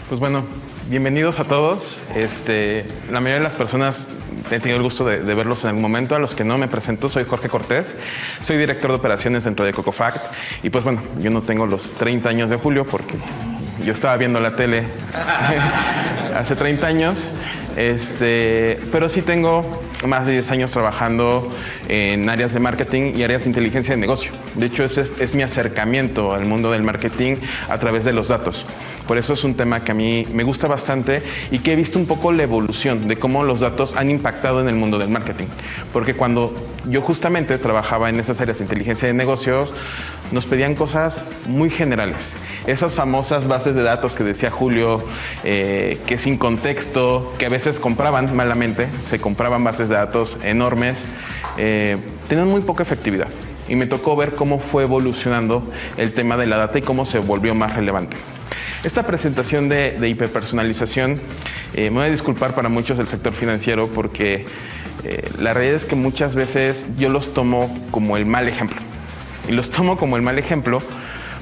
Pues bueno, bienvenidos a todos. La mayoría de las personas he tenido el gusto de verlos en algún momento. A los que no, me presento, soy Jorge Cortés, soy director de operaciones dentro de Cocofact. Y pues bueno, yo no tengo los 30 años de Julio porque yo estaba viendo la tele hace 30 años, pero sí tengo más de 10 años trabajando en áreas de marketing y áreas de inteligencia de negocio. De hecho, ese es mi acercamiento al mundo del marketing a través de los datos. Por eso es un tema que a mí me gusta bastante y que he visto un poco la evolución de cómo los datos han impactado en el mundo del marketing. Porque cuando yo justamente trabajaba en esas áreas de inteligencia de negocios, nos pedían cosas muy generales. Esas famosas bases de datos que decía Julio, que sin contexto, que a veces compraban malamente, se compraban bases de datos enormes, tenían muy poca efectividad. Y me tocó ver cómo fue evolucionando el tema de la data y cómo se volvió más relevante. Esta presentación de hiperpersonalización, me voy a disculpar para muchos del sector financiero porque la realidad es que muchas veces yo los tomo como el mal ejemplo. Y los tomo como el mal ejemplo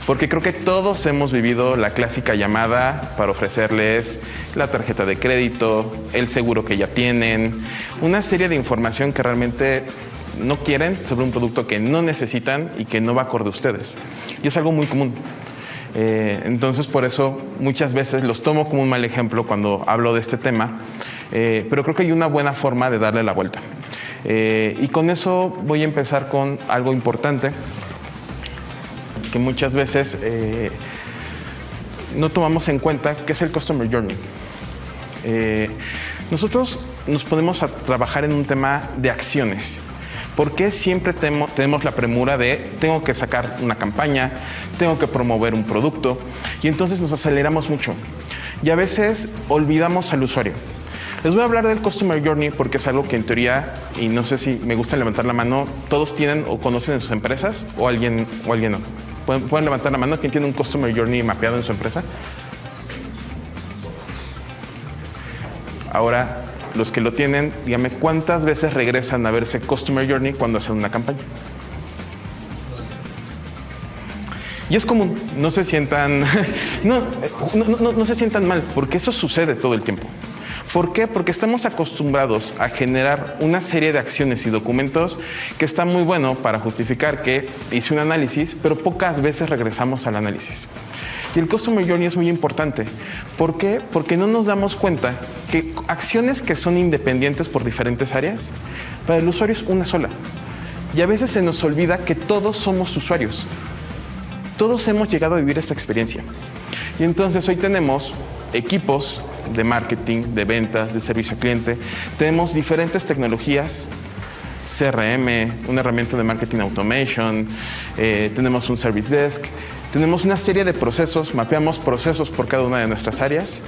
porque creo que todos hemos vivido la clásica llamada para ofrecerles la tarjeta de crédito, el seguro que ya tienen, una serie de información que realmente no quieren sobre un producto que no necesitan y que no va acorde a ustedes. Y es algo muy común. Entonces, por eso muchas veces los tomo como un mal ejemplo cuando hablo de este tema, pero creo que hay una buena forma de darle la vuelta. Y con eso voy a empezar con algo importante que muchas veces no tomamos en cuenta, que es el Customer Journey. Nosotros nos ponemos a trabajar en un tema de acciones. ¿Por qué siempre tenemos la premura de tengo que sacar una campaña, tengo que promover un producto? Y entonces nos aceleramos mucho. Y a veces olvidamos al usuario. Les voy a hablar del Customer Journey porque es algo que en teoría, y no sé si me gusta levantar la mano, todos tienen o conocen en sus empresas o alguien no. ¿Pueden levantar la mano? ¿Quién tiene un Customer Journey mapeado en su empresa? Ahora, los que lo tienen, dígame, ¿cuántas veces regresan a ver ese Customer Journey cuando hacen una campaña? Y es común, no se sientan, no se sientan mal, porque eso sucede todo el tiempo. ¿Por qué? Porque estamos acostumbrados a generar una serie de acciones y documentos que está muy bueno para justificar que hice un análisis, pero pocas veces regresamos al análisis. Y el Customer Journey es muy importante. ¿Por qué? Porque no nos damos cuenta que acciones que son independientes por diferentes áreas, para el usuario es una sola. Y a veces se nos olvida que todos somos usuarios. Todos hemos llegado a vivir esta experiencia. Y entonces hoy tenemos equipos de marketing, de ventas, de servicio al cliente. Tenemos diferentes tecnologías, CRM, una herramienta de marketing automation, tenemos un service desk. Tenemos una serie de procesos, mapeamos procesos por cada una de nuestras áreas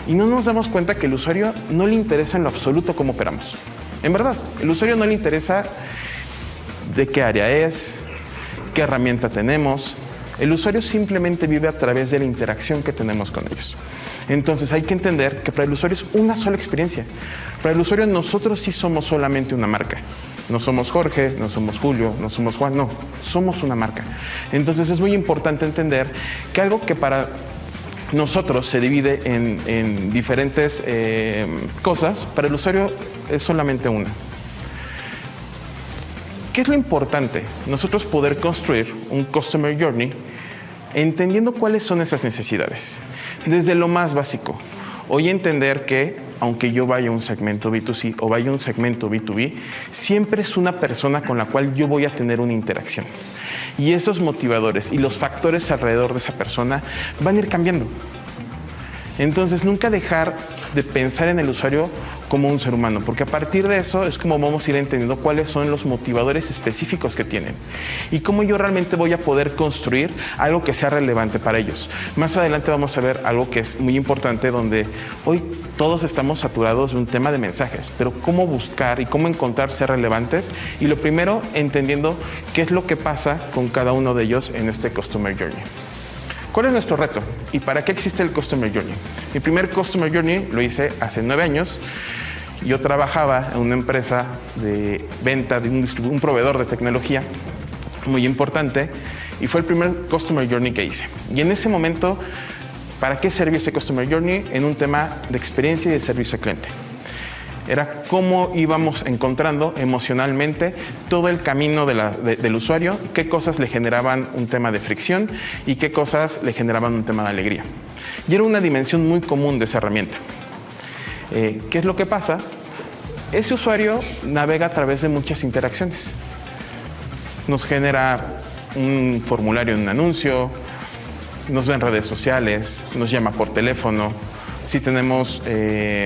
y no nos damos cuenta que el usuario no le interesa en lo absoluto cómo operamos. En verdad, el usuario no le interesa de qué área es, qué herramienta tenemos. El usuario simplemente vive a través de la interacción que tenemos con ellos. Entonces hay que entender que para el usuario es una sola experiencia. Para el usuario nosotros sí somos solamente una marca. No somos Jorge, no somos Julio, no somos Juan, no, somos una marca. Entonces es muy importante entender que algo que para nosotros se divide en diferentes cosas, para el usuario es solamente una. ¿Qué es lo importante? Nosotros poder construir un Customer Journey entendiendo cuáles son esas necesidades. Desde lo más básico. Hoy entender que aunque yo vaya a un segmento B2C o vaya a un segmento B2B, siempre es una persona con la cual yo voy a tener una interacción. Y esos motivadores y los factores alrededor de esa persona van a ir cambiando. Entonces, nunca dejar de pensar en el usuario como un ser humano, porque a partir de eso es como vamos a ir entendiendo cuáles son los motivadores específicos que tienen y cómo yo realmente voy a poder construir algo que sea relevante para ellos. Más adelante vamos a ver algo que es muy importante, donde hoy todos estamos saturados de un tema de mensajes, pero cómo buscar y cómo encontrar ser relevantes, y lo primero, entendiendo qué es lo que pasa con cada uno de ellos en este Customer Journey. ¿Cuál es nuestro reto? ¿Y para qué existe el Customer Journey? Mi primer Customer Journey lo hice hace 9 años. Yo trabajaba en una empresa de venta de un proveedor de tecnología muy importante y fue el primer Customer Journey que hice. Y en ese momento ¿Para qué servía ese Customer Journey? En un tema de experiencia y de servicio al cliente. Era cómo íbamos encontrando emocionalmente todo el camino del usuario, qué cosas le generaban un tema de fricción y qué cosas le generaban un tema de alegría. Y era una dimensión muy común de esa herramienta. ¿Qué es lo que pasa? Ese usuario navega a través de muchas interacciones. Nos genera un formulario en un anuncio, nos ve en redes sociales, nos llama por teléfono. Si tenemos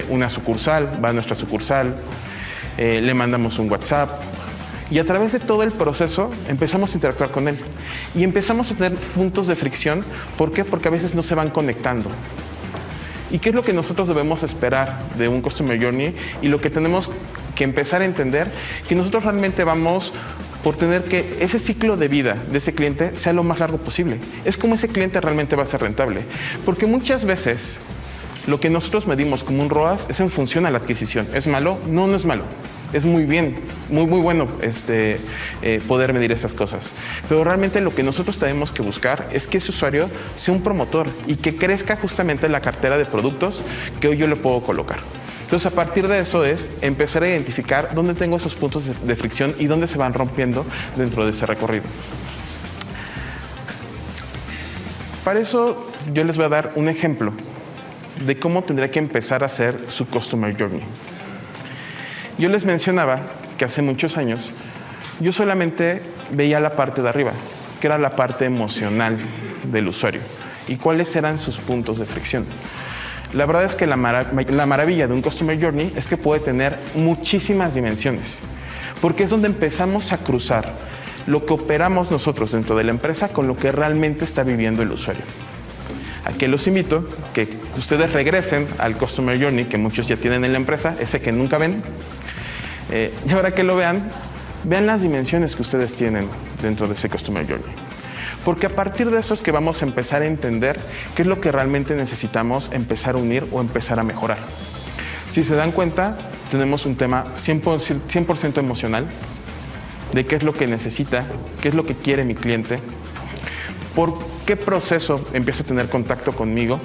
una sucursal, va a nuestra sucursal, le mandamos un WhatsApp y a través de todo el proceso empezamos a interactuar con él y empezamos a tener puntos de fricción. ¿Por qué? Porque a veces no se van conectando. ¿Y qué es lo que nosotros debemos esperar de un Customer Journey? Y lo que tenemos que empezar a entender, que nosotros realmente vamos por tener que ese ciclo de vida de ese cliente sea lo más largo posible. Es como ese cliente realmente va a ser rentable. Porque muchas veces lo que nosotros medimos como un ROAS es en función a la adquisición. ¿Es malo? No, no es malo. Es muy bien, muy bueno poder medir esas cosas. Pero realmente lo que nosotros tenemos que buscar es que ese usuario sea un promotor y que crezca justamente la cartera de productos que hoy yo le puedo colocar. Entonces, a partir de eso es empezar a identificar dónde tengo esos puntos de fricción y dónde se van rompiendo dentro de ese recorrido. Para eso yo les voy a dar un ejemplo de cómo tendría que empezar a hacer su Customer Journey. Yo les mencionaba que hace muchos años yo solamente veía la parte de arriba, que era la parte emocional del usuario y cuáles eran sus puntos de fricción. La verdad es que la maravilla de un Customer Journey es que puede tener muchísimas dimensiones, porque es donde empezamos a cruzar lo que operamos nosotros dentro de la empresa con lo que realmente está viviendo el usuario. Aquí los invito que ustedes regresen al Customer Journey que muchos ya tienen en la empresa, ese que nunca ven, y ahora que lo vean las dimensiones que ustedes tienen dentro de ese Customer Journey. Porque a partir de eso es que vamos a empezar a entender qué es lo que realmente necesitamos empezar a unir o empezar a mejorar. Si se dan cuenta, tenemos un tema 100% emocional, de qué es lo que necesita, qué es lo que quiere mi cliente, por qué proceso empieza a tener contacto conmigo,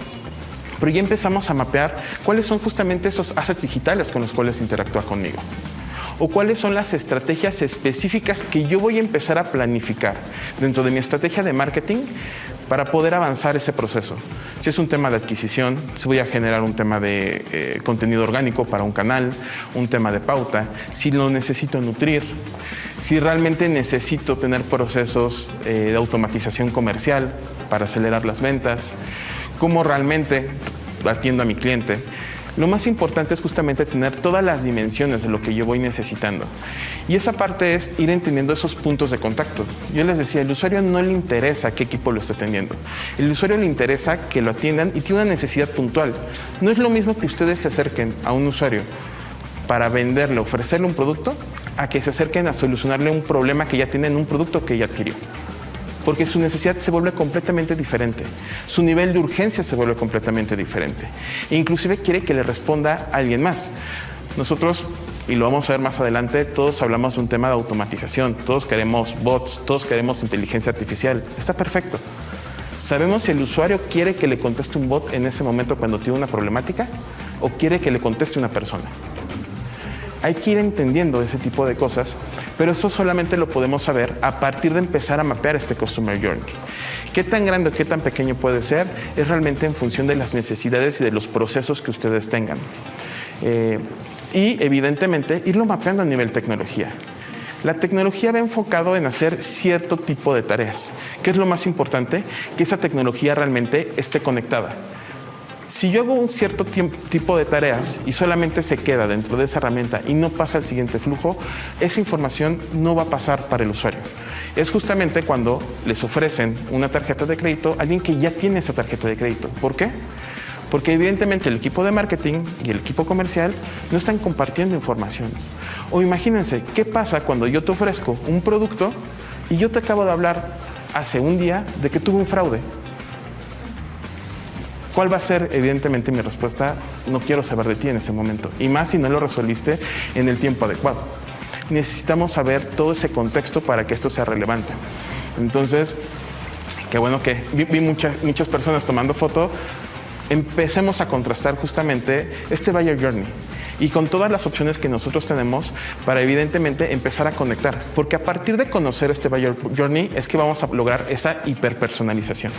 pero ya empezamos a mapear cuáles son justamente esos assets digitales con los cuales interactúa conmigo. O cuáles son las estrategias específicas que yo voy a empezar a planificar dentro de mi estrategia de marketing para poder avanzar ese proceso. Si es un tema de adquisición, si voy a generar un tema de contenido orgánico para un canal, un tema de pauta, si lo necesito nutrir, si realmente necesito tener procesos de automatización comercial para acelerar las ventas, cómo realmente atiendo a mi cliente. Lo más importante es justamente tener todas las dimensiones de lo que yo voy necesitando. Y esa parte es ir entendiendo esos puntos de contacto. Yo les decía, al usuario no le interesa qué equipo lo está atendiendo. El usuario le interesa que lo atiendan y tiene una necesidad puntual. No es lo mismo que ustedes se acerquen a un usuario para venderle, ofrecerle un producto, a que se acerquen a solucionarle un problema que ya tiene en un producto que ya adquirió. Porque su necesidad se vuelve completamente diferente. Su nivel de urgencia se vuelve completamente diferente. E inclusive quiere que le responda a alguien más. Nosotros, y lo vamos a ver más adelante, todos hablamos de un tema de automatización. Todos queremos bots, todos queremos inteligencia artificial. Está perfecto. ¿Sabemos si el usuario quiere que le conteste un bot en ese momento cuando tiene una problemática o quiere que le conteste una persona? Hay que ir entendiendo ese tipo de cosas, pero eso solamente lo podemos saber a partir de empezar a mapear este Customer Journey. ¿Qué tan grande o qué tan pequeño puede ser? Es realmente en función de las necesidades y de los procesos que ustedes tengan. Y evidentemente irlo mapeando a nivel tecnología. La tecnología va enfocado en hacer cierto tipo de tareas. ¿Qué es lo más importante? Que esa tecnología realmente esté conectada. Si yo hago un cierto tipo de tareas y solamente se queda dentro de esa herramienta y no pasa al siguiente flujo, esa información no va a pasar para el usuario. Es justamente cuando les ofrecen una tarjeta de crédito a alguien que ya tiene esa tarjeta de crédito. ¿Por qué? Porque evidentemente el equipo de marketing y el equipo comercial no están compartiendo información. O imagínense, ¿qué pasa cuando yo te ofrezco un producto y yo te acabo de hablar hace un día de que tuve un fraude? ¿Cuál va a ser, evidentemente, mi respuesta? No quiero saber de ti en ese momento. Y más si no lo resolviste en el tiempo adecuado. Necesitamos saber todo ese contexto para que esto sea relevante. Entonces, qué bueno que vi muchas personas tomando foto empecemos a contrastar justamente este Buyer Journey y con todas las opciones que nosotros tenemos para evidentemente empezar a conectar, porque a partir de conocer este Buyer Journey es que vamos a lograr esa hiperpersonalización.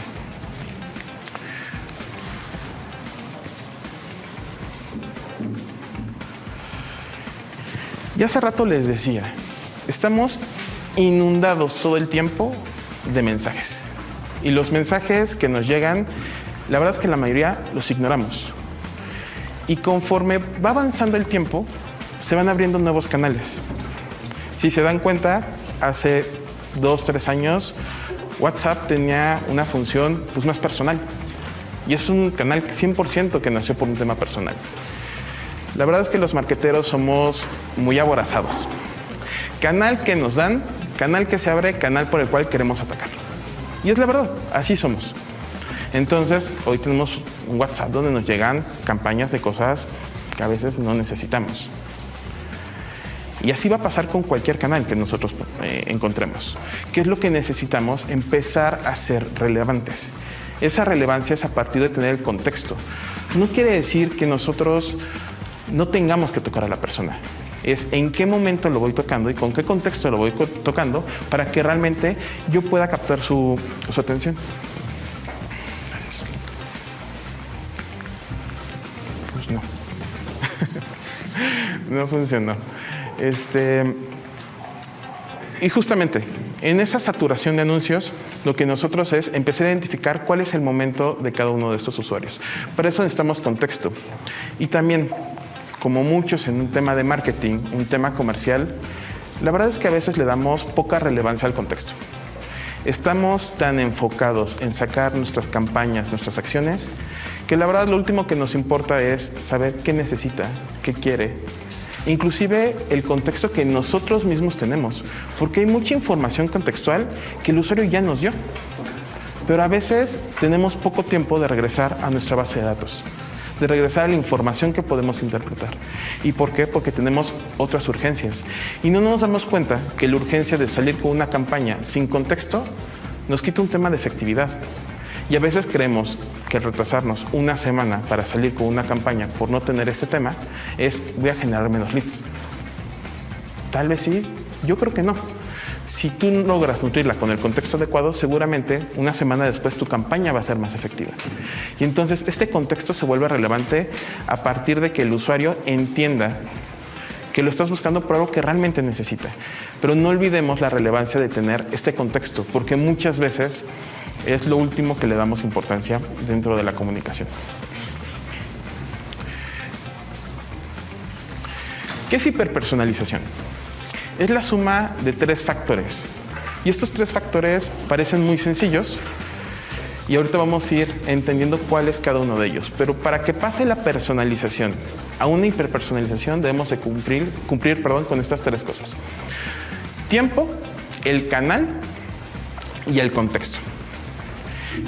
Ya hace rato les decía, estamos inundados todo el tiempo de mensajes. Y los mensajes que nos llegan, la verdad es que la mayoría los ignoramos. Y conforme va avanzando el tiempo, se van abriendo nuevos canales. Si se dan cuenta, hace 2, 3 años, WhatsApp tenía una función pues, más personal. Y es un canal 100% que nació por un tema personal. La verdad es que los marqueteros somos muy aborazados. Canal que nos dan, canal que se abre, canal por el cual queremos atacar. Y es la verdad, así somos. Entonces, hoy tenemos un WhatsApp donde nos llegan campañas de cosas que a veces no necesitamos. Y así va a pasar con cualquier canal que nosotros encontremos. ¿Qué es lo que necesitamos? Empezar a ser relevantes. Esa relevancia es a partir de tener el contexto. No quiere decir que nosotros no tengamos que tocar a la persona. Es en qué momento lo voy tocando y con qué contexto lo voy tocando para que realmente yo pueda captar su atención. Pues no. No funcionó. Y justamente en esa saturación de anuncios, lo que nosotros es empezar a identificar cuál es el momento de cada uno de estos usuarios. Para eso necesitamos contexto. Y también, como muchos en un tema de marketing, un tema comercial, la verdad es que a veces le damos poca relevancia al contexto. Estamos tan enfocados en sacar nuestras campañas, nuestras acciones, que la verdad lo último que nos importa es saber qué necesita, qué quiere, inclusive el contexto que nosotros mismos tenemos, porque hay mucha información contextual que el usuario ya nos dio, pero a veces tenemos poco tiempo de regresar a nuestra base de datos, de regresar a la información que podemos interpretar. ¿Y por qué? Porque tenemos otras urgencias. Y no nos damos cuenta que la urgencia de salir con una campaña sin contexto nos quita un tema de efectividad. Y a veces creemos que el retrasarnos una semana para salir con una campaña por no tener este tema es voy a generar menos leads. Tal vez sí, yo creo que no. Si tú logras nutrirla con el contexto adecuado, seguramente una semana después tu campaña va a ser más efectiva. Y entonces este contexto se vuelve relevante a partir de que el usuario entienda que lo estás buscando por algo que realmente necesita. Pero no olvidemos la relevancia de tener este contexto, porque muchas veces es lo último que le damos importancia dentro de la comunicación. ¿Qué es hiperpersonalización? Es la suma de 3 factores. Y estos 3 factores parecen muy sencillos y ahorita vamos a ir entendiendo cuál es cada uno de ellos. Pero para que pase la personalización a una hiperpersonalización debemos de cumplir con estas 3 cosas. Tiempo, el canal y el contexto.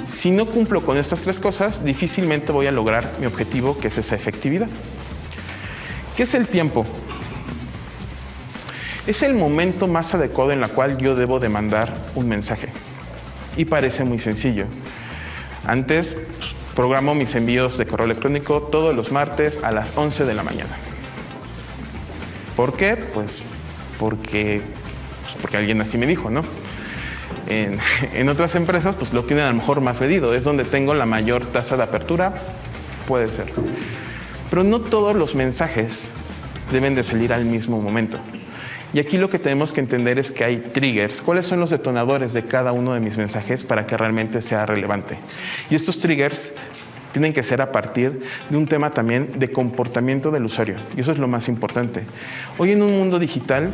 Si no cumplo con estas 3 cosas, difícilmente voy a lograr mi objetivo, que es esa efectividad. ¿Qué es el tiempo? Es el momento más adecuado en el cual yo debo de mandar un mensaje. Y parece muy sencillo. Antes programo mis envíos de correo electrónico todos los martes a las 11 de la mañana. ¿Por qué? Pues porque alguien así me dijo, ¿no? En otras empresas pues lo tienen a lo mejor más medido. Es donde tengo la mayor tasa de apertura. Puede ser. Pero no todos los mensajes deben de salir al mismo momento. Y aquí lo que tenemos que entender es que hay triggers. ¿Cuáles son los detonadores de cada uno de mis mensajes para que realmente sea relevante? Y estos triggers tienen que ser a partir de un tema también de comportamiento del usuario. Y eso es lo más importante. Hoy en un mundo digital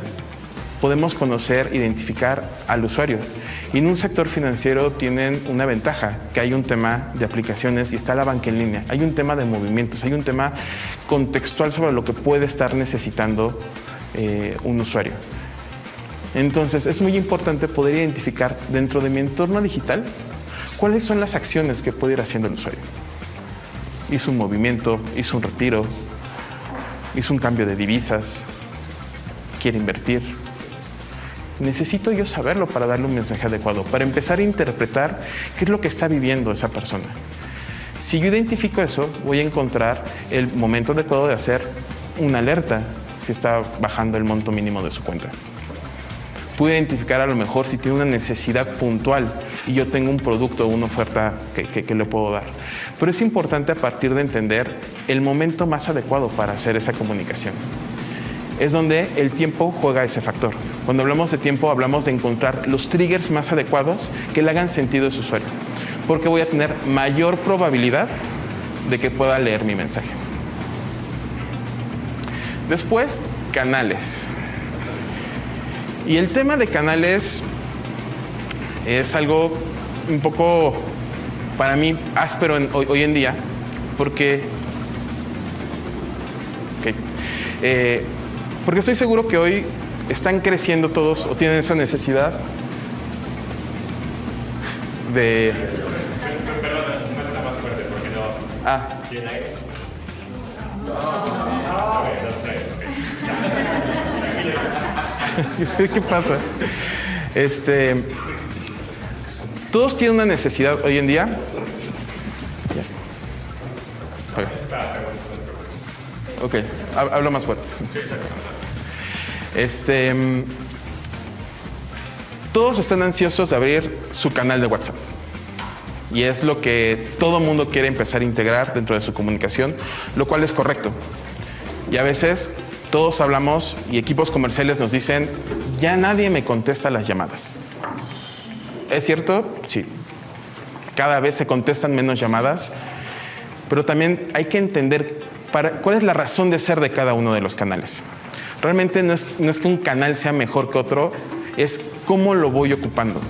podemos conocer, identificar al usuario. Y en un sector financiero tienen una ventaja, que hay un tema de aplicaciones y está la banca en línea. Hay un tema de movimientos, hay un tema contextual sobre lo que puede estar necesitando un usuario. Entonces es muy importante poder identificar dentro de mi entorno digital cuáles son las acciones que puede ir haciendo el usuario. Hizo un movimiento, hizo un retiro, hizo un cambio de divisas, quiere invertir. Necesito yo saberlo para darle un mensaje adecuado, para empezar a interpretar qué es lo que está viviendo esa persona. Si yo identifico eso, voy a encontrar el momento adecuado de hacer una alerta si está bajando el monto mínimo de su cuenta. Puedo identificar a lo mejor si tiene una necesidad puntual y yo tengo un producto o una oferta que le puedo dar. Pero es importante a partir de entender el momento más adecuado para hacer esa comunicación. Es donde el tiempo juega ese factor. Cuando hablamos de tiempo, hablamos de encontrar los triggers más adecuados que le hagan sentido a su usuario, porque voy a tener mayor probabilidad de que pueda leer mi mensaje. Después, canales. Y el tema de canales es algo un poco, para mí, áspero hoy en día, porque estoy seguro que hoy están creciendo todos o tienen esa necesidad de... Perdona, una más fuerte, porque no... ¿Tiene aire? ¿Qué pasa? Todos tienen una necesidad hoy en día. Ok, hablo más fuerte. Todos están ansiosos de abrir su canal de WhatsApp. Y es lo que todo mundo quiere empezar a integrar dentro de su comunicación, lo cual es correcto. Y a veces todos hablamos y equipos comerciales nos dicen, ya nadie me contesta las llamadas. ¿Es cierto? Sí. Cada vez se contestan menos llamadas, pero también hay que entender cuál es la razón de ser de cada uno de los canales. Realmente no es que un canal sea mejor que otro, es cómo lo voy ocupando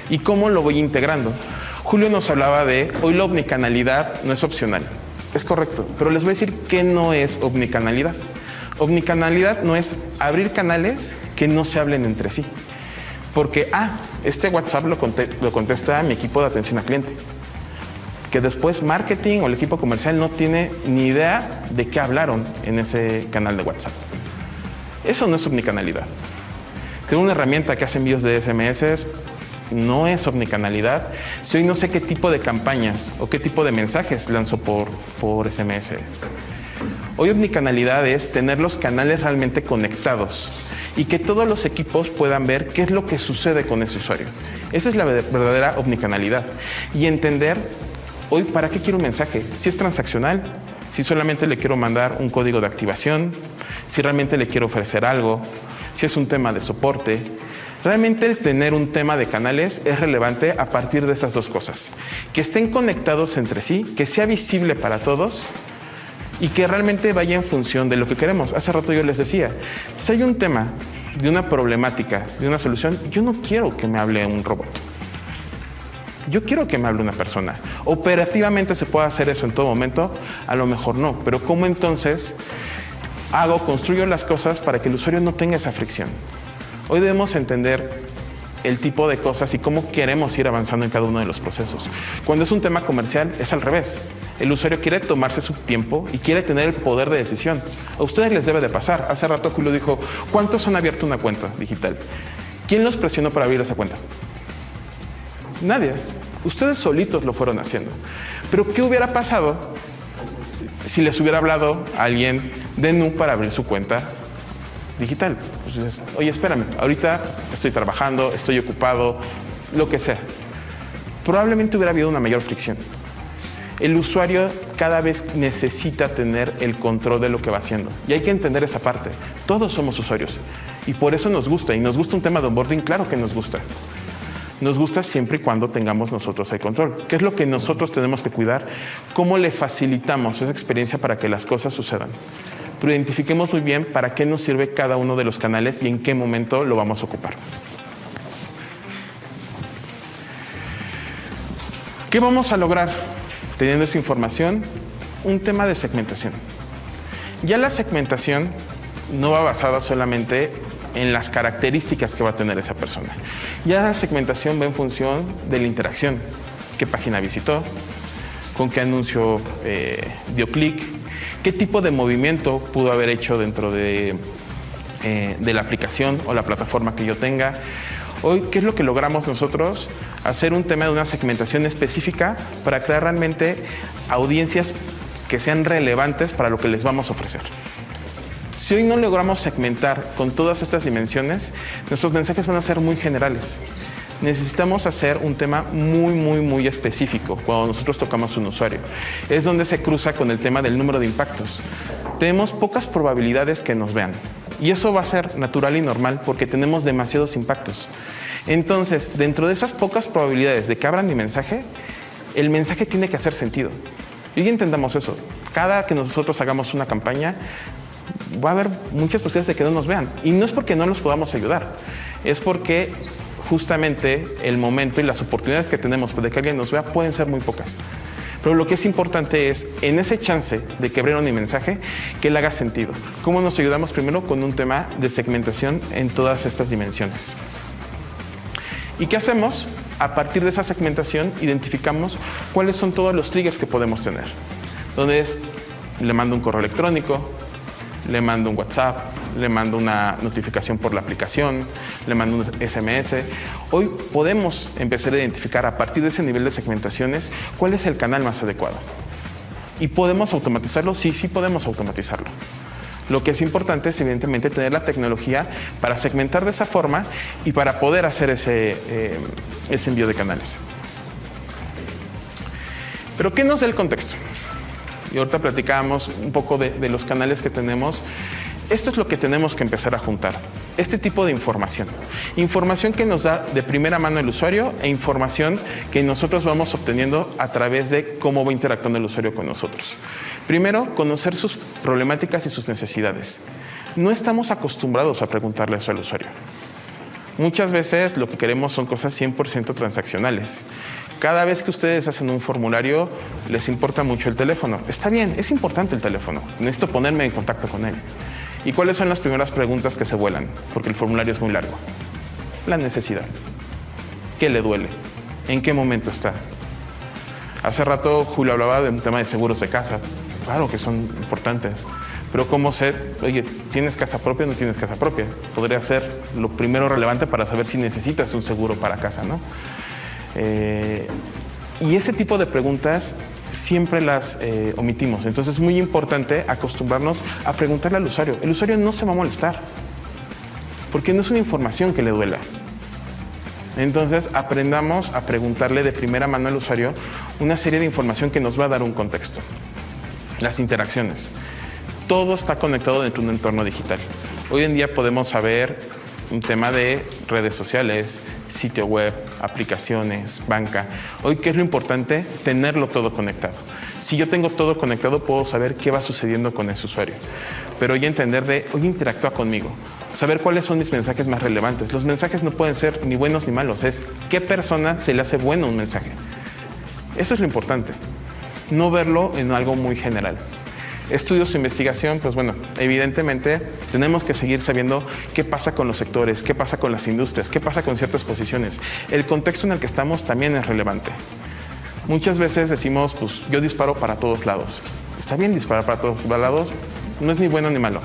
y cómo lo voy integrando. Julio nos hablaba de, hoy la omnicanalidad no es opcional. Es correcto, pero les voy a decir qué no es omnicanalidad. Omnicanalidad no es abrir canales que no se hablen entre sí. Porque, este WhatsApp lo contesta mi equipo de atención al cliente. Que después marketing o el equipo comercial no tiene ni idea de qué hablaron en ese canal de WhatsApp. Eso no es omnicanalidad. Tengo una herramienta que hace envíos de SMS, no es omnicanalidad. Si hoy no sé qué tipo de campañas o qué tipo de mensajes lanzo por SMS. Hoy omnicanalidad es tener los canales realmente conectados y que todos los equipos puedan ver qué es lo que sucede con ese usuario. Esa es la verdadera omnicanalidad. Y entender, hoy, ¿para qué quiero un mensaje? Si es transaccional, si solamente le quiero mandar un código de activación, si realmente le quiero ofrecer algo, si es un tema de soporte. Realmente el tener un tema de canales es relevante a partir de esas dos cosas. Que estén conectados entre sí, que sea visible para todos y que realmente vaya en función de lo que queremos. Hace rato yo les decía, si hay un tema de una problemática, de una solución, yo no quiero que me hable un robot. Yo quiero que me hable una persona. Operativamente se puede hacer eso en todo momento, a lo mejor no, pero ¿cómo entonces construyo las cosas para que el usuario no tenga esa fricción? Hoy debemos entender el tipo de cosas y cómo queremos ir avanzando en cada uno de los procesos. Cuando es un tema comercial, es al revés. El usuario quiere tomarse su tiempo y quiere tener el poder de decisión. A ustedes les debe de pasar. Hace rato Julio dijo, ¿cuántos han abierto una cuenta digital? ¿Quién los presionó para abrir esa cuenta? Nadie. Ustedes solitos lo fueron haciendo. Pero ¿qué hubiera pasado si les hubiera hablado a alguien de Nu para abrir su cuenta digital? Pues dices, oye, espérame, ahorita estoy trabajando, estoy ocupado, lo que sea. Probablemente hubiera habido una mayor fricción. El usuario cada vez necesita tener el control de lo que va haciendo. Y hay que entender esa parte. Todos somos usuarios. Y por eso nos gusta. Y nos gusta un tema de onboarding, claro que nos gusta. Nos gusta siempre y cuando tengamos nosotros el control. ¿Qué es lo que nosotros tenemos que cuidar? ¿Cómo le facilitamos esa experiencia para que las cosas sucedan? Pero identifiquemos muy bien para qué nos sirve cada uno de los canales y en qué momento lo vamos a ocupar. ¿Qué vamos a lograr teniendo esa información? Un tema de segmentación. Ya la segmentación no va basada solamente en las características que va a tener esa persona. Ya la segmentación va en función de la interacción. ¿Qué página visitó? ¿Con qué anuncio dio clic? ¿Qué tipo de movimiento pudo haber hecho dentro de la aplicación o la plataforma que yo tenga? Hoy, ¿qué es lo que logramos nosotros? Hacer un tema de una segmentación específica para crear realmente audiencias que sean relevantes para lo que les vamos a ofrecer. Si hoy no logramos segmentar con todas estas dimensiones, nuestros mensajes van a ser muy generales. Necesitamos hacer un tema muy específico cuando nosotros tocamos un usuario. Es donde se cruza con el tema del número de impactos. Tenemos pocas probabilidades que nos vean. Y eso va a ser natural y normal porque tenemos demasiados impactos. Entonces, dentro de esas pocas probabilidades de que abran mi mensaje, el mensaje tiene que hacer sentido. Y entendamos eso. Cada que nosotros hagamos una campaña, va a haber muchas posibilidades de que no nos vean. Y no es porque no los podamos ayudar. Es porque justamente el momento y las oportunidades que tenemos de que alguien nos vea pueden ser muy pocas. Pero lo que es importante es, en ese chance de que abrieron mi mensaje, que le haga sentido. ¿Cómo nos ayudamos? Primero con un tema de segmentación en todas estas dimensiones. ¿Y qué hacemos? A partir de esa segmentación identificamos cuáles son todos los triggers que podemos tener. Donde es, le mando un correo electrónico, le mando un WhatsApp, le mando una notificación por la aplicación, le mando un SMS. Hoy podemos empezar a identificar a partir de ese nivel de segmentaciones cuál es el canal más adecuado. ¿Y podemos automatizarlo? Sí, sí podemos automatizarlo. Lo que es importante es evidentemente tener la tecnología para segmentar de esa forma y para poder hacer ese envío de canales. Pero ¿qué nos da el contexto? Y ahorita platicábamos un poco de los canales que tenemos. Esto es lo que tenemos que empezar a juntar. Este tipo de información. Información que nos da de primera mano el usuario e información que nosotros vamos obteniendo a través de cómo va interactuando el usuario con nosotros. Primero, conocer sus problemáticas y sus necesidades. No estamos acostumbrados a preguntarle eso al usuario. Muchas veces lo que queremos son cosas 100% transaccionales. Cada vez que ustedes hacen un formulario, les importa mucho el teléfono. Está bien, es importante el teléfono. Necesito ponerme en contacto con él. ¿Y cuáles son las primeras preguntas que se vuelan? Porque el formulario es muy largo. La necesidad. ¿Qué le duele? ¿En qué momento está? Hace rato Julio hablaba de un tema de seguros de casa. Claro que son importantes. Pero ¿cómo sé? Oye, ¿tienes casa propia o no tienes casa propia? Podría ser lo primero relevante para saber si necesitas un seguro para casa, ¿no? Y ese tipo de preguntas siempre las omitimos. Entonces es muy importante acostumbrarnos a preguntarle al usuario. El usuario no se va a molestar, porque no es una información que le duela. Entonces aprendamos a preguntarle de primera mano al usuario una serie de información que nos va a dar un contexto. Las interacciones. Todo está conectado dentro de un entorno digital. Hoy en día podemos saber un tema de redes sociales, sitio web, aplicaciones, banca. Hoy, ¿qué es lo importante? Tenerlo todo conectado. Si yo tengo todo conectado, puedo saber qué va sucediendo con ese usuario. Pero hoy entender hoy interactúa conmigo. Saber cuáles son mis mensajes más relevantes. Los mensajes no pueden ser ni buenos ni malos. Es qué persona se le hace bueno un mensaje. Eso es lo importante. No verlo en algo muy general. Estudios e investigación, pues bueno, evidentemente tenemos que seguir sabiendo qué pasa con los sectores, qué pasa con las industrias, qué pasa con ciertas posiciones. El contexto en el que estamos también es relevante. Muchas veces decimos, pues yo disparo para todos lados. Está bien disparar para todos lados, no es ni bueno ni malo.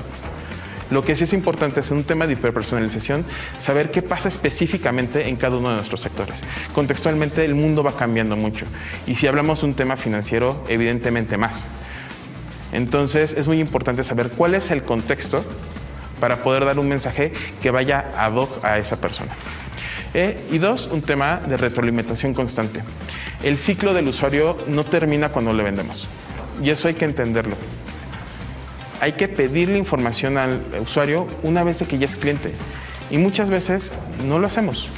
Lo que sí es importante es en un tema de hiperpersonalización saber qué pasa específicamente en cada uno de nuestros sectores. Contextualmente el mundo va cambiando mucho y si hablamos de un tema financiero, evidentemente más. Entonces es muy importante saber cuál es el contexto para poder dar un mensaje que vaya ad hoc a esa persona. Y dos, un tema de retroalimentación constante. El ciclo del usuario no termina cuando le vendemos y eso hay que entenderlo. Hay que pedirle información al usuario una vez de que ya es cliente y muchas veces no lo hacemos.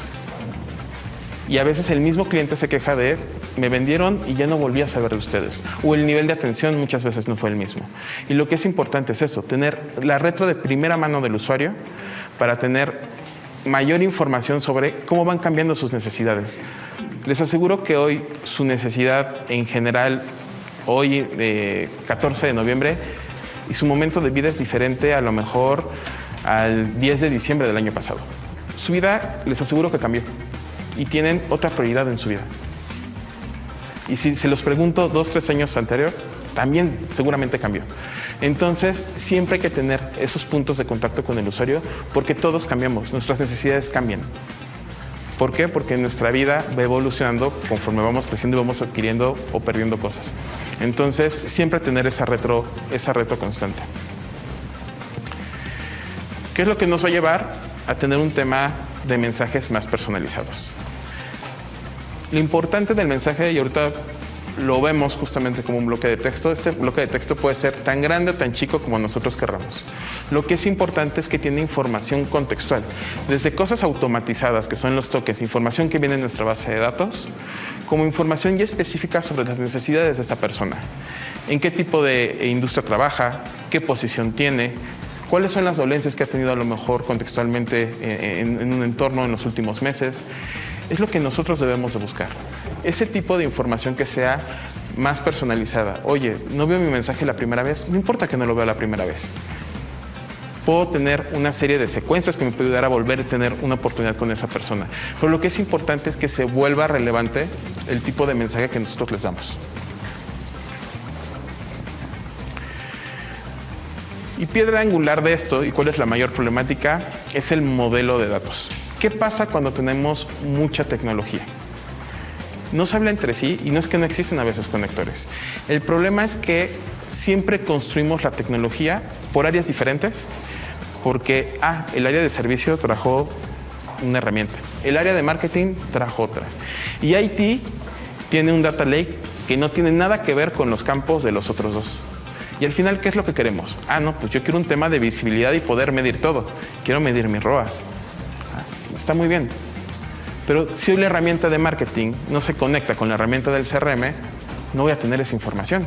Y a veces el mismo cliente se queja de me vendieron y ya no volví a saber de ustedes. O el nivel de atención muchas veces no fue el mismo. Y lo que es importante es eso, tener la retro de primera mano del usuario para tener mayor información sobre cómo van cambiando sus necesidades. Les aseguro que hoy su necesidad en general, hoy 14 de noviembre, y su momento de vida es diferente a lo mejor al 10 de diciembre del año pasado. Su vida, les aseguro que cambió. Y tienen otra prioridad en su vida. Y si se los pregunto 2-3 años anterior, también seguramente cambió. Entonces, siempre hay que tener esos puntos de contacto con el usuario porque todos cambiamos, nuestras necesidades cambian. ¿Por qué? Porque nuestra vida va evolucionando conforme vamos creciendo y vamos adquiriendo o perdiendo cosas. Entonces, siempre tener esa retro constante. ¿Qué es lo que nos va a llevar a tener un tema de mensajes más personalizados? Lo importante del mensaje, y ahorita lo vemos justamente como un bloque de texto, este bloque de texto puede ser tan grande o tan chico como nosotros querramos. Lo que es importante es que tiene información contextual, desde cosas automatizadas, que son los tokens, información que viene en nuestra base de datos, como información ya específica sobre las necesidades de esa persona. En qué tipo de industria trabaja, qué posición tiene, cuáles son las dolencias que ha tenido a lo mejor contextualmente en un entorno en los últimos meses. Es lo que nosotros debemos de buscar. Ese tipo de información que sea más personalizada. Oye, no veo mi mensaje la primera vez, no importa que no lo vea la primera vez. Puedo tener una serie de secuencias que me puede ayudar a volver a tener una oportunidad con esa persona. Pero lo que es importante es que se vuelva relevante el tipo de mensaje que nosotros les damos. Y piedra angular de esto, y cuál es la mayor problemática, es el modelo de datos. ¿Qué pasa cuando tenemos mucha tecnología? No se habla entre sí y no es que no existen a veces conectores. El problema es que siempre construimos la tecnología por áreas diferentes porque el área de servicio trajo una herramienta, el área de marketing trajo otra. Y IT tiene un data lake que no tiene nada que ver con los campos de los otros dos. Y al final, ¿qué es lo que queremos? No, pues yo quiero un tema de visibilidad y poder medir todo. Quiero medir mis ROAS. Está muy bien. Pero si hoy la herramienta de marketing no se conecta con la herramienta del CRM, no voy a tener esa información.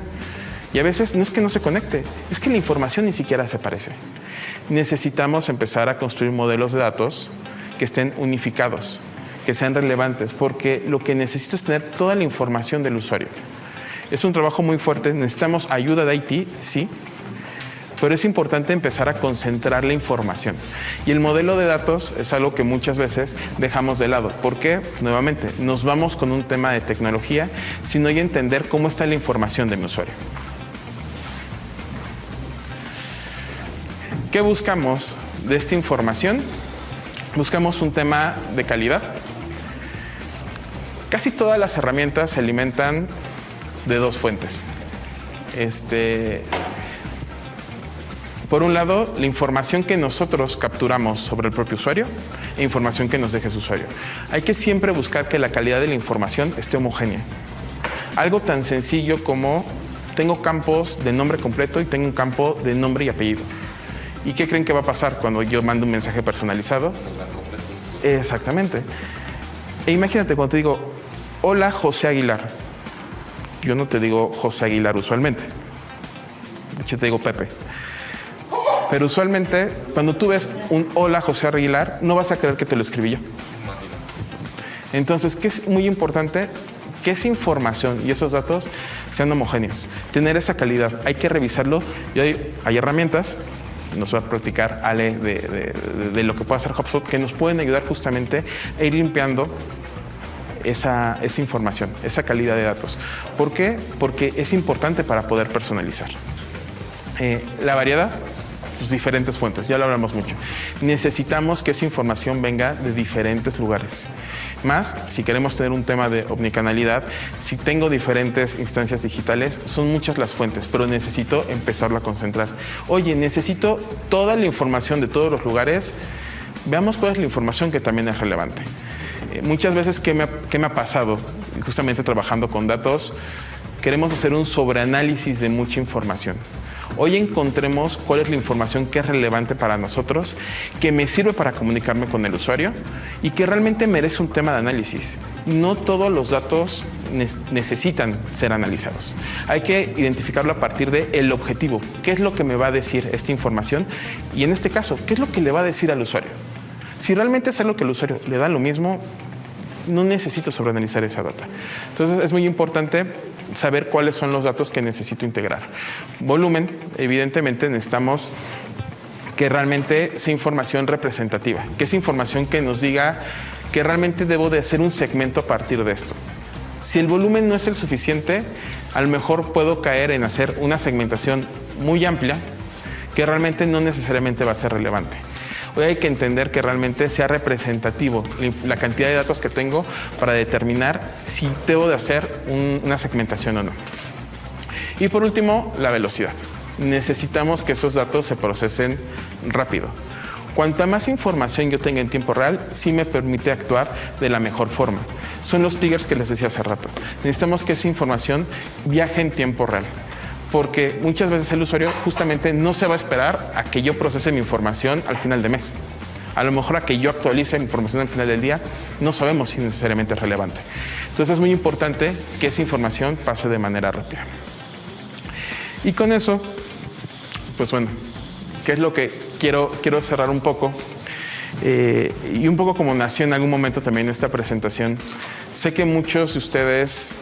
Y a veces no es que no se conecte, es que la información ni siquiera se parece. Necesitamos empezar a construir modelos de datos que estén unificados, que sean relevantes, porque lo que necesito es tener toda la información del usuario. Es un trabajo muy fuerte, necesitamos ayuda de IT, sí, pero es importante empezar a concentrar la información. Y el modelo de datos es algo que muchas veces dejamos de lado. ¿Por qué? Nuevamente, nos vamos con un tema de tecnología, sino ya entender cómo está la información de mi usuario. ¿Qué buscamos de esta información? Buscamos un tema de calidad. Casi todas las herramientas se alimentan de dos fuentes. Por un lado, la información que nosotros capturamos sobre el propio usuario e información que nos deje su usuario. Hay que siempre buscar que la calidad de la información esté homogénea. Algo tan sencillo como tengo campos de nombre completo y tengo un campo de nombre y apellido. ¿Y qué creen que va a pasar cuando yo mando un mensaje personalizado? Exactamente. E imagínate cuando te digo, hola José Aguilar. Yo no te digo José Aguilar usualmente. De hecho, te digo Pepe. Pero usualmente, cuando tú ves un hola José Aguilar, no vas a creer que te lo escribí yo. Entonces, ¿qué es muy importante? Que esa información y esos datos sean homogéneos. Tener esa calidad. Hay que revisarlo. Y hay herramientas, nos va a platicar Ale de lo que puede hacer HubSpot, que nos pueden ayudar justamente a ir limpiando esa información, esa calidad de datos. ¿Por qué? Porque es importante para poder personalizar. La variedad, pues diferentes fuentes, ya lo hablamos mucho. Necesitamos que esa información venga de diferentes lugares. Más, si queremos tener un tema de omnicanalidad, si tengo diferentes instancias digitales, son muchas las fuentes, pero necesito empezarlo a concentrar. Oye, necesito toda la información de todos los lugares. Veamos cuál es la información que también es relevante. Muchas veces, ¿qué me ha pasado? Justamente trabajando con datos, queremos hacer un sobreanálisis de mucha información. Hoy encontremos cuál es la información que es relevante para nosotros, que me sirve para comunicarme con el usuario y que realmente merece un tema de análisis. No todos los datos necesitan ser analizados. Hay que identificarlo a partir del objetivo. ¿Qué es lo que me va a decir esta información? Y en este caso, ¿qué es lo que le va a decir al usuario? Si realmente es algo que al usuario le da lo mismo, no necesito sobreanalizar esa data. Entonces, es muy importante saber cuáles son los datos que necesito integrar. Volumen, evidentemente necesitamos que realmente sea información representativa, que es información que nos diga que realmente debo de hacer un segmento a partir de esto. Si el volumen no es el suficiente, a lo mejor puedo caer en hacer una segmentación muy amplia que realmente no necesariamente va a ser relevante. Hoy hay que entender que realmente sea representativo la cantidad de datos que tengo para determinar si debo de hacer una segmentación o no. Y por último, la velocidad. Necesitamos que esos datos se procesen rápido. Cuanta más información yo tenga en tiempo real, sí me permite actuar de la mejor forma. Son los triggers que les decía hace rato. Necesitamos que esa información viaje en tiempo real, porque muchas veces el usuario justamente no se va a esperar a que yo procese mi información al final de mes. A lo mejor a que yo actualice mi información al final del día, no sabemos si necesariamente es relevante. Entonces es muy importante que esa información pase de manera rápida. Y con eso, pues bueno, ¿qué es lo que quiero cerrar un poco? Y un poco como nació en algún momento también esta presentación, sé que muchos de ustedes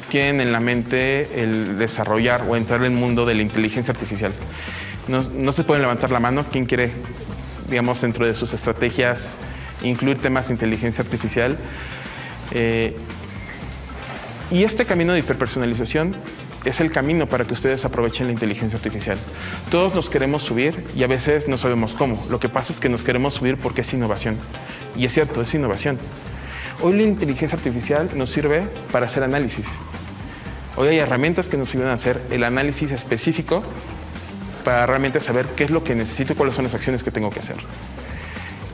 tienen en la mente el desarrollar o entrar en el mundo de la inteligencia artificial. No se pueden levantar la mano. ¿Quién quiere, digamos, dentro de sus estrategias, incluir temas de inteligencia artificial? Y este camino de hiperpersonalización es el camino para que ustedes aprovechen la inteligencia artificial. Todos nos queremos subir y a veces no sabemos cómo. Lo que pasa es que nos queremos subir porque es innovación. Y es cierto, es innovación. Hoy la inteligencia artificial nos sirve para hacer análisis. Hoy hay herramientas que nos ayudan a hacer el análisis específico para realmente saber qué es lo que necesito y cuáles son las acciones que tengo que hacer.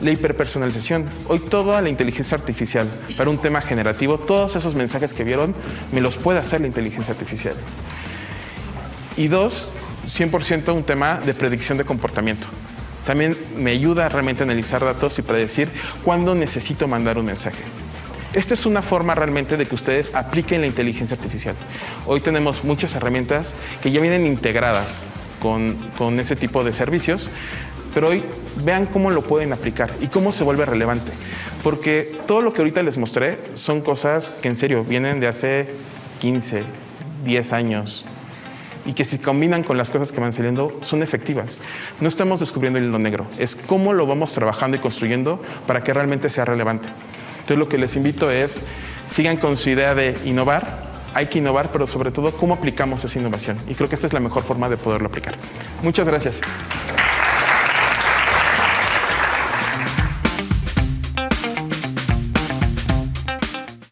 La hiperpersonalización. Hoy toda la inteligencia artificial para un tema generativo, todos esos mensajes que vieron, me los puede hacer la inteligencia artificial. Y dos, 100% un tema de predicción de comportamiento. También me ayuda realmente a analizar datos y predecir cuándo necesito mandar un mensaje. Esta es una forma realmente de que ustedes apliquen la inteligencia artificial. Hoy tenemos muchas herramientas que ya vienen integradas con ese tipo de servicios, pero hoy vean cómo lo pueden aplicar y cómo se vuelve relevante. Porque todo lo que ahorita les mostré son cosas que en serio vienen de hace 15, 10 años y que si combinan con las cosas que van saliendo son efectivas. No estamos descubriendo el hilo negro, es cómo lo vamos trabajando y construyendo para que realmente sea relevante. Entonces lo que les invito es, sigan con su idea de innovar. Hay que innovar, pero sobre todo, cómo aplicamos esa innovación. Y creo que esta es la mejor forma de poderlo aplicar. Muchas gracias.